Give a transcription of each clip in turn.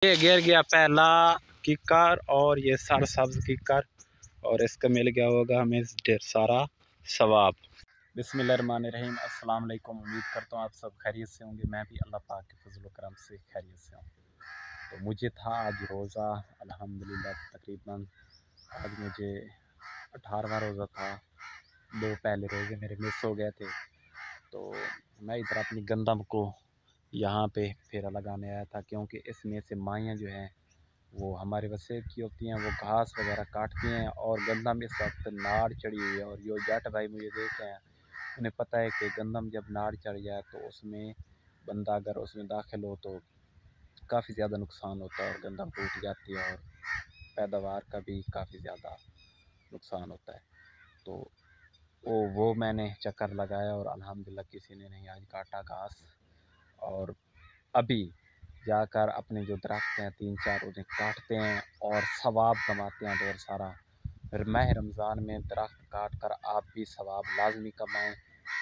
ये गिर गया पहला किकर और ये सरसब्ज किकर और इसका मिल गया होगा हमें ढेर सारा सवाब। बिस्मिल्लाहिर्रहमानिर्रहीम। अस्सलाम वालेकुम। उम्मीद करता हूँ आप सब खैरियत से होंगे। मैं भी अल्लाह पाक के फजल व करम से खैरियत से हूँ। तो मुझे था आज रोज़ा अल्हम्दुलिल्लाह। तकरीबन आज मुझे 18वां रोज़ा था। 2 पहले रोज़े मेरे मिस हो गए थे। तो मैं इधर अपनी गंदम को यहाँ पे फेरा लगाने आया था, क्योंकि इसमें से माइयाँ जो हैं वो हमारे वसेब की होती हैं, वो घास वगैरह काटती हैं और गंदम इस वक्त नाड़ चढ़ी हुई है। और जो जट भाई मुझे देख रहे हैं उन्हें पता है कि गंदम जब नाड़ चढ़ जाए तो उसमें बंदा अगर उसमें दाखिल हो तो काफ़ी ज़्यादा नुकसान होता है और गंदम टूट जाती है और पैदावार का भी काफ़ी ज़्यादा नुकसान होता है। तो वो मैंने चक्कर लगाया और अल्हम्दुलिल्लाह किसी ने नहीं आज काटा घास। और अभी जाकर अपने जो दरख्त हैं 3-4 उन्हें काटते हैं और सवाब कमाते हैं ढेर सारा। फिर माह रमज़ान में दरख्त काट कर आप भी सवाब लाजमी कमाएं।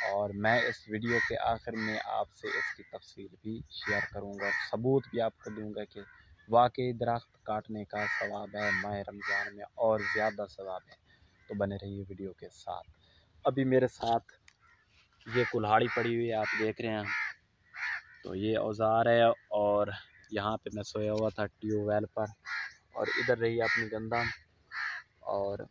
और मैं इस वीडियो के आखिर में आपसे इसकी तफसील भी शेयर करूंगा और सबूत भी आपको दूंगा कि वाकई दरख्त काटने का सवाब है माह रमज़ान में और ज़्यादा सवाब है। तो बने रहिए वीडियो के साथ। अभी मेरे साथ ये कुल्हाड़ी पड़ी हुई है, आप देख रहे हैं। तो ये औज़ार है और यहाँ पे मैं सोया हुआ था ट्यूबवेल पर और इधर रही अपनी गंदम और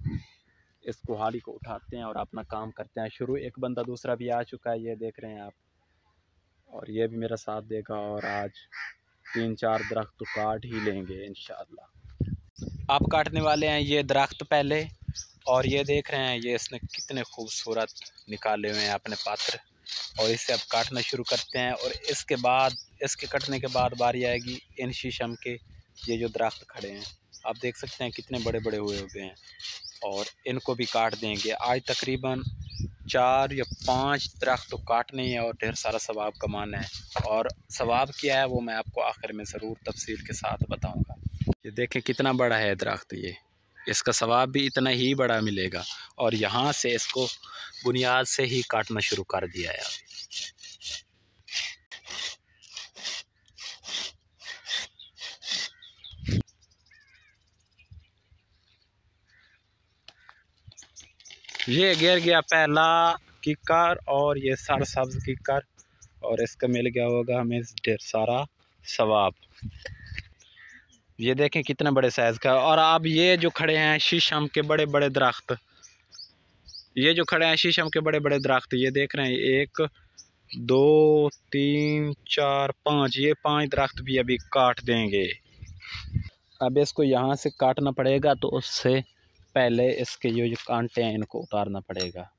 इस कुल्हाड़ी को उठाते हैं और अपना काम करते हैं शुरू। एक बंदा दूसरा भी आ चुका है, ये देख रहे हैं आप, और ये भी मेरा साथ देगा और आज 3-4 दरख्त तो काट ही लेंगे इंशाअल्लाह। आप काटने वाले हैं ये दरख्त पहले, और ये देख रहे हैं ये इसने कितने खूबसूरत निकाले हुए हैं अपने पात्र, और इसे अब काटना शुरू करते हैं। और इसके बाद इसके कटने के बाद बारी आएगी इन शीशम के ये जो दरख्त खड़े हैं, आप देख सकते हैं कितने बड़े बड़े हुए हैं, और इनको भी काट देंगे। आज तकरीबन 4 या 5 दरख्त तो काटने हैं और ढेर सारा सवाब कमाना है। और सवाब क्या है वो मैं आपको आखिर में ज़रूर तफसील के साथ बताऊँगा। ये देखें कितना बड़ा है दरख्त, ये इसका सवाब भी इतना ही बड़ा मिलेगा। और यहाँ से इसको बुनियाद से ही काटना शुरू कर दिया है। ये गिर गया पहला किकर और ये सरसब्ज किकर और इसका मिल गया होगा हमें ढेर सारा सवाब। ये देखें कितना बड़े साइज़ का। और अब ये जो खड़े हैं शीशम के बड़े बड़े दरख्त, ये जो खड़े हैं शीशम के बड़े बड़े दरख्त, ये देख रहे हैं 1 2 3 4 5, ये 5 दरख्त भी अभी काट देंगे। अब इसको यहाँ से काटना पड़ेगा, तो उससे पहले इसके ये जो कांटे हैं इनको उतारना पड़ेगा।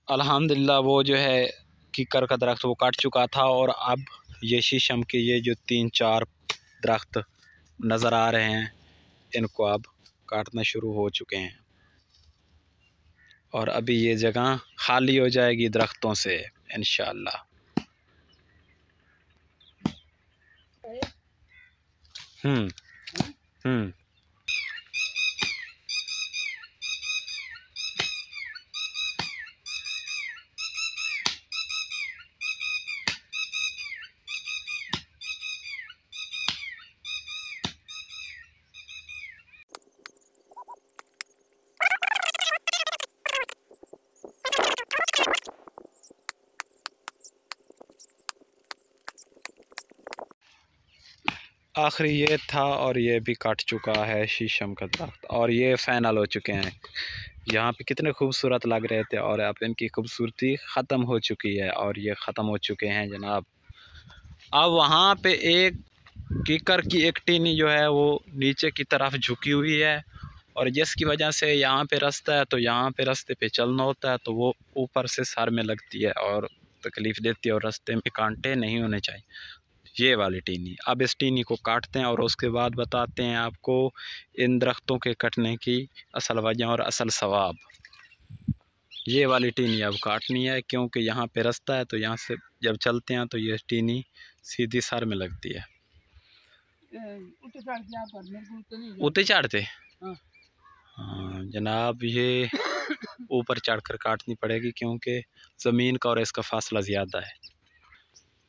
अल्हम्दुलिल्लाह वो जो है किकर का दरख्त वो काट चुका था, और अब ये शीशम के ये जो 3-4 दरख्त नज़र आ रहे हैं इनको अब काटना शुरू हो चुके हैं। और अभी ये जगह खाली हो जाएगी दरख्तों से इंशाअल्लाह। हम्म आखिरी ये था और ये भी काट चुका है शीशम का दरख्त, और ये फाइनल हो चुके हैं। यहाँ पे कितने खूबसूरत लग रहे थे और अब इनकी खूबसूरती ख़त्म हो चुकी है और ये ख़त्म हो चुके हैं जनाब। अब वहाँ पे एक कीकर की एक टीनी जो है वो नीचे की तरफ झुकी हुई है, और जिसकी वजह से यहाँ पे रास्ता है तो यहाँ पे रास्ते पे चलना होता है, तो वो ऊपर से सर में लगती है और तकलीफ़ देती है, और रास्ते में कांटे नहीं होने चाहिए। ये वाली टीनी, अब इस टीनी को काटते हैं और उसके बाद बताते हैं आपको इन दरख्तों के कटने की असल वजह और असल सवाब। ये वाली टीनी अब काटनी है, क्योंकि यहाँ पे रास्ता है, तो यहाँ से जब चलते हैं तो ये टीनी सीधी सर में लगती है। उते चढ़ते हाँ जनाब, ये ऊपर चढ़कर काटनी पड़ेगी क्योंकि ज़मीन का और इसका फासला ज़्यादा है।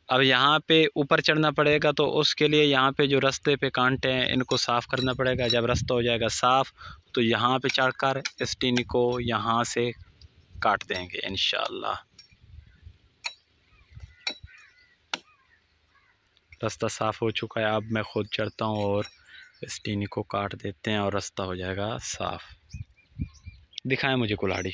अब यहाँ पे ऊपर चढ़ना पड़ेगा तो उसके लिए यहाँ पे जो रास्ते पे कांटे हैं इनको साफ़ करना पड़ेगा। जब रास्ता हो जाएगा साफ़ तो यहाँ पे चढ़कर इस टीनी को यहाँ से काट देंगे इंशाअल्लाह। रास्ता साफ़ हो चुका है, अब मैं खुद चढ़ता हूँ और इस टीनी को काट देते हैं और रास्ता हो जाएगा साफ़। दिखाएं मुझे कुल्हाड़ी।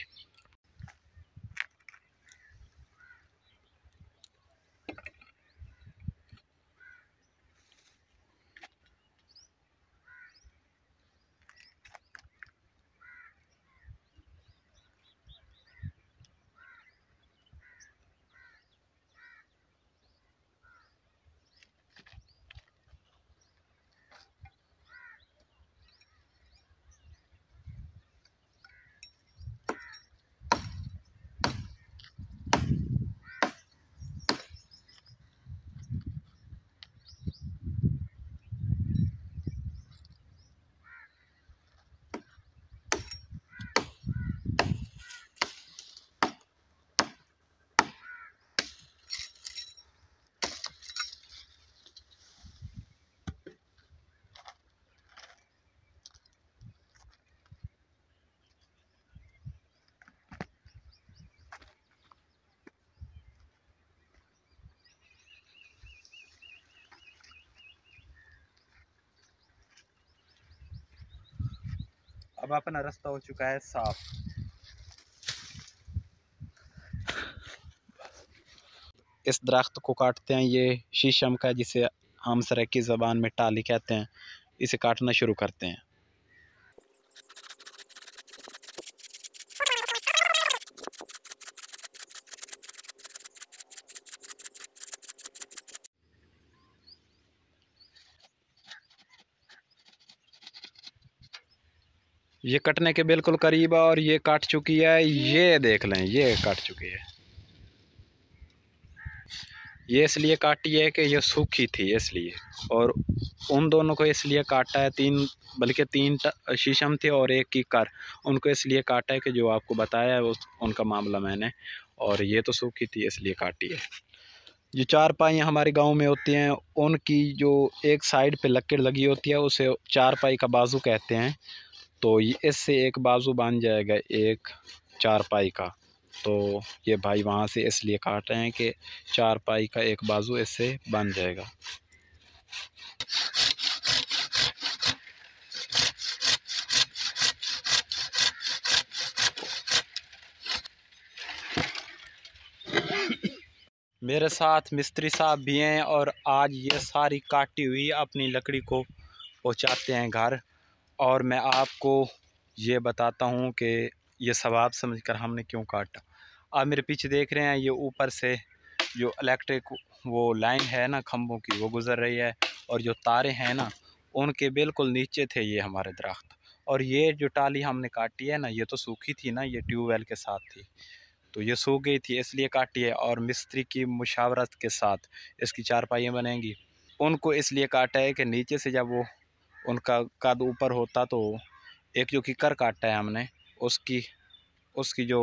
अब अपना रास्ता हो चुका है साफ। इस दरख्त को काटते हैं, ये शीशम का जिसे हम सराइकी ज़बान में टाली कहते हैं, इसे काटना शुरू करते हैं। ये कटने के बिल्कुल करीब है और ये काट चुकी है। ये देख लें, ये काट चुकी है। ये इसलिए काटी है कि ये सूखी थी इसलिए, और उन दोनों को इसलिए काटा है, बल्कि तीन शीशम थे और एक कीकर, उनको इसलिए काटा है कि जो आपको बताया है उनका मामला मैंने, और ये तो सूखी थी इसलिए काटी है। जो चारपाइयाँ हमारे गांव में होती हैं उनकी जो एक साइड पे लकीर लगी होती है उसे चारपाई का बाजू कहते हैं। तो इससे एक बाजू बन जाएगा एक चारपाई का। तो ये भाई वहाँ से इसलिए काट रहे हैं कि चारपाई का एक बाजू इससे बन जाएगा। मेरे साथ मिस्त्री साहब भी हैं और आज ये सारी काटी हुई अपनी लकड़ी को पहुँचाते हैं घर। और मैं आपको ये बताता हूँ कि ये सवाब समझकर हमने क्यों काटा। आप मेरे पीछे देख रहे हैं, ये ऊपर से जो इलेक्ट्रिक वो लाइन है ना खंभों की, वो गुज़र रही है, और जो तारे हैं ना उनके बिल्कुल नीचे थे ये हमारे दरख्त। और ये जो टाली हमने काटी है ना, ये तो सूखी थी ना, ये ट्यूबवेल के साथ थी, तो ये सूख गई थी इसलिए काटी है। और मिस्त्री की मुशावरत के साथ इसकी चारपाइयाँ बनेंगी, उनको इसलिए काटा है कि नीचे से जब वो उनका कद ऊपर होता तो एक जो कीकर काटा है हमने, उसकी जो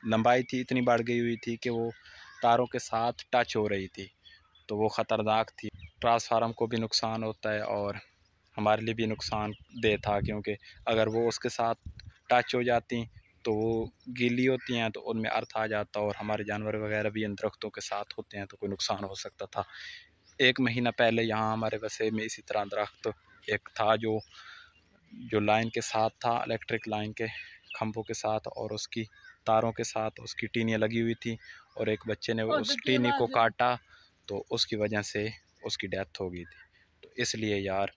लंबाई थी इतनी बढ़ गई हुई थी कि वो तारों के साथ टच हो रही थी, तो वो ख़तरनाक थी। ट्रांसफार्मर को भी नुकसान होता है और हमारे लिए भी नुकसानदेह था, क्योंकि अगर वो उसके साथ टच हो जाती तो वो गीली होती हैं तो उनमें अर्थ आ जाता, और हमारे जानवर वगैरह भी इन दरख्तों के साथ होते हैं तो कोई नुकसान हो सकता था। 1 महीना पहले यहाँ हमारे बसे में इसी तरह दरख्त एक था जो लाइन के साथ था, इलेक्ट्रिक लाइन के खंभों के साथ, और उसकी तारों के साथ उसकी टीनियाँ लगी हुई थी, और एक बच्चे ने उस टीनी को काटा तो उसकी वजह से उसकी डेथ हो गई थी। तो इसलिए यार,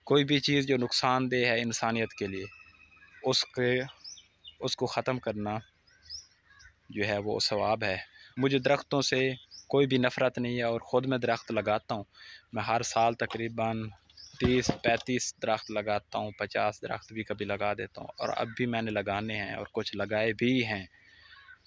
कोई भी चीज़ जो नुकसानदेह है इंसानियत के लिए, उसको ख़त्म करना जो है वो सवाब है। मुझे दरख्तों से कोई भी नफ़रत नहीं है और ख़ुद मैं दरख्त लगाता हूँ। मैं हर साल तकरीबन 30-35 दरख्त लगाता हूँ, 50 दरख्त भी कभी लगा देता हूँ, और अब भी मैंने लगाने हैं और कुछ लगाए भी हैं।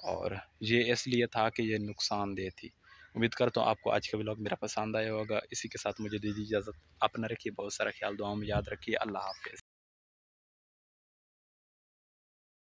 और ये इसलिए था कि ये नुकसानदेह थी, उम्मीद करता हूँ आपको आज का व्लॉग मेरा पसंद आया होगा। इसी के साथ मुझे दीजिए इजाज़त। अपना रखिए बहुत सारा ख्याल, दुआओं में याद रखिए। अल्लाह हाफ़िज़।